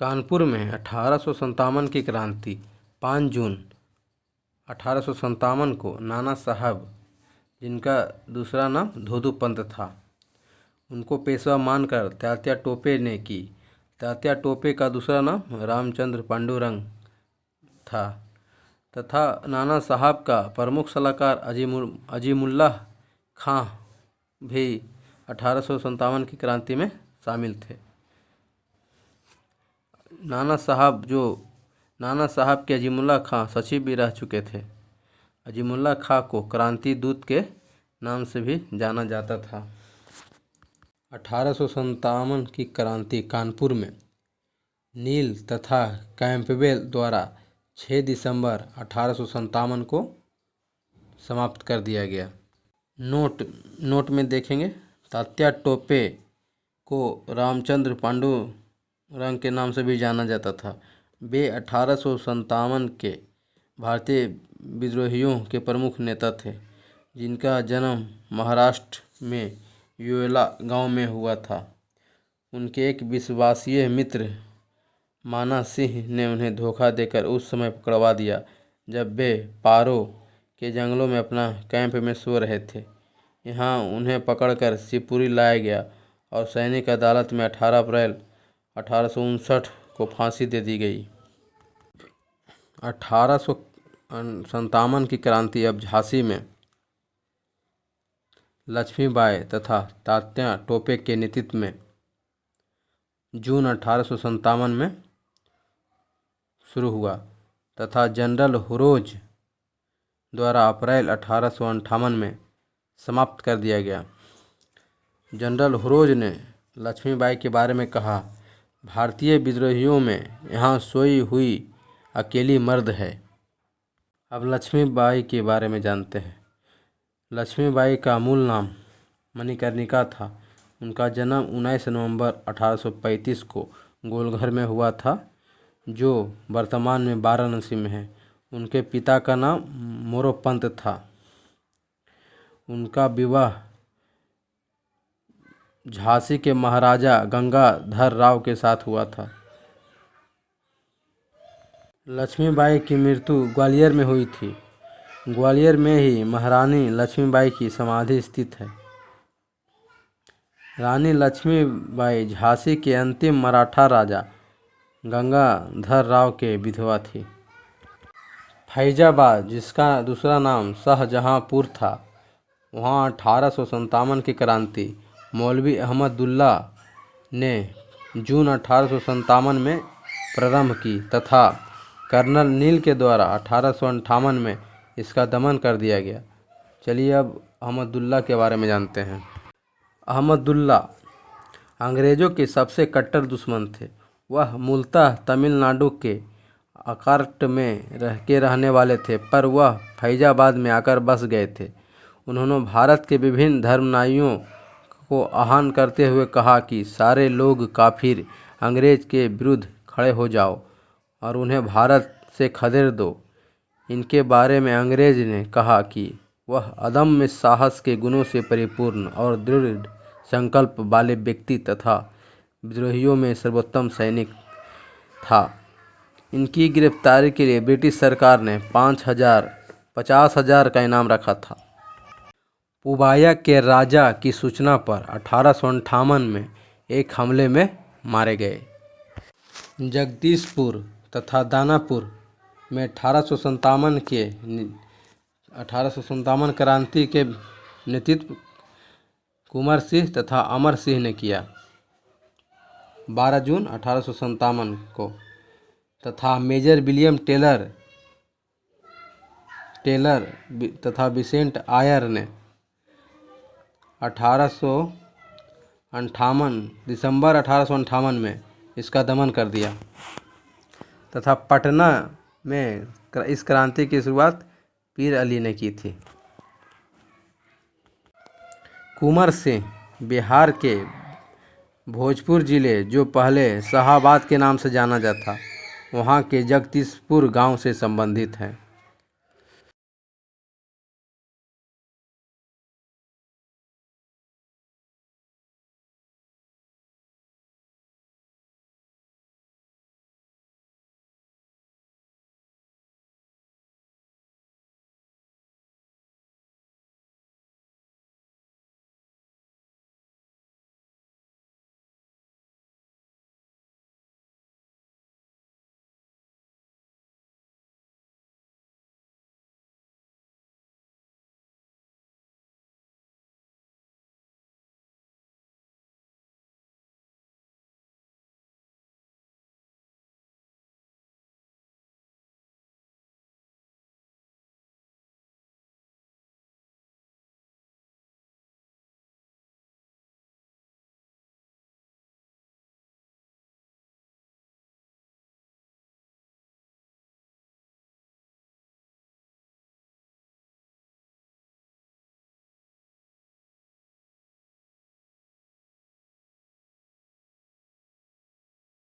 कानपुर में 1857 की क्रांति 5 जून 1857 को नाना साहब, जिनका दूसरा नाम धोदू पंत था, उनको पेशवा मानकर तात्या टोपे ने की। तात्या टोपे का दूसरा नाम रामचंद्र पांडुरंग था तथा नाना साहब का प्रमुख सलाहकार अजीमुल्लाह खां भी 1857 की क्रांति में शामिल थे। नाना साहब के अजीमुल्लाह खां सचिव भी रह चुके थे। अजीमुल्लाह खां को क्रांति दूत के नाम से भी जाना जाता था। 1857 की क्रांति कानपुर में नील तथा कैंपबेल द्वारा 6 दिसंबर 1857 को समाप्त कर दिया गया। नोट में देखेंगे, तात्या टोपे को रामचंद्र पांडुरंग के नाम से भी जाना जाता था। वे 1857 के भारतीय विद्रोहियों के प्रमुख नेता थे, जिनका जन्म महाराष्ट्र में योला गांव में हुआ था। उनके एक विश्वासीय मित्र माना सिंह ने उन्हें धोखा देकर उस समय पकड़वा दिया जब वे पारो के जंगलों में अपना कैंप में सो रहे थे। यहाँ उन्हें पकड़कर शिवपुरी लाया गया और सैनिक अदालत में 18 अप्रैल 1859 को फांसी दे दी गई। 1857 की क्रांति अब झांसी में लक्ष्मीबाई तथा तात्या टोपे के नेतृत्व में जून 1857 में शुरू हुआ तथा जनरल हुरोज द्वारा अप्रैल 1858 में समाप्त कर दिया गया। जनरल हुरोज ने लक्ष्मीबाई के बारे में कहा, भारतीय विद्रोहियों में यहाँ सोई हुई अकेली मर्द है। अब लक्ष्मीबाई के बारे में जानते हैं। लक्ष्मीबाई का मूल नाम मणिकर्णिका था। उनका जन्म 19 नवंबर 1835 को गोलघर में हुआ था, जो वर्तमान में वाराणसी में है। उनके पिता का नाम मोरोपंत था। उनका विवाह झांसी के महाराजा गंगाधर राव के साथ हुआ था। लक्ष्मीबाई की मृत्यु ग्वालियर में हुई थी। ग्वालियर में ही महारानी लक्ष्मीबाई की समाधि स्थित है। रानी लक्ष्मीबाई झांसी के अंतिम मराठा राजा गंगाधर राव के विधवा थी। फैजाबाद, जिसका दूसरा नाम शाहजहांपुर था, वहाँ 1857 की क्रांति मौलवी अहमदुल्ला ने जून 1857 में प्रारंभ की तथा कर्नल नील के द्वारा 1858 में इसका दमन कर दिया गया। चलिए अब अहमदुल्ला के बारे में जानते हैं। अहमदुल्ला अंग्रेज़ों के सबसे कट्टर दुश्मन थे। वह मूलतः तमिलनाडु के अकार्ट में रहने वाले थे, पर वह फैजाबाद में आकर बस गए थे। उन्होंने भारत के विभिन्न धर्मानुयायियों को आह्वान करते हुए कहा कि सारे लोग काफिर अंग्रेज के विरुद्ध खड़े हो जाओ और उन्हें भारत से खदेड़ दो। इनके बारे में अंग्रेज ने कहा कि वह अदम्य साहस के गुणों से परिपूर्ण और दृढ़ संकल्प वाले व्यक्ति तथा विद्रोहियों में सर्वोत्तम सैनिक था। इनकी गिरफ्तारी के लिए ब्रिटिश सरकार ने 50,000 का इनाम रखा था। पुबाया के राजा की सूचना पर 1858 में एक हमले में मारे गए। जगदीशपुर तथा दानापुर में 1857 क्रांति के नेतृत्व कुंवर सिंह तथा अमर सिंह ने किया। 12 जून 1857 को तथा मेजर विलियम टेलर तथा विसेंट आयर ने दिसंबर 1858 में इसका दमन कर दिया तथा पटना में इस क्रांति की शुरुआत पीर अली ने की थी। कुंवर सिंह बिहार के भोजपुर जिले, जो पहले शाहाबाद के नाम से जाना जाता, वहाँ के जगदीशपुर गांव से संबंधित हैं।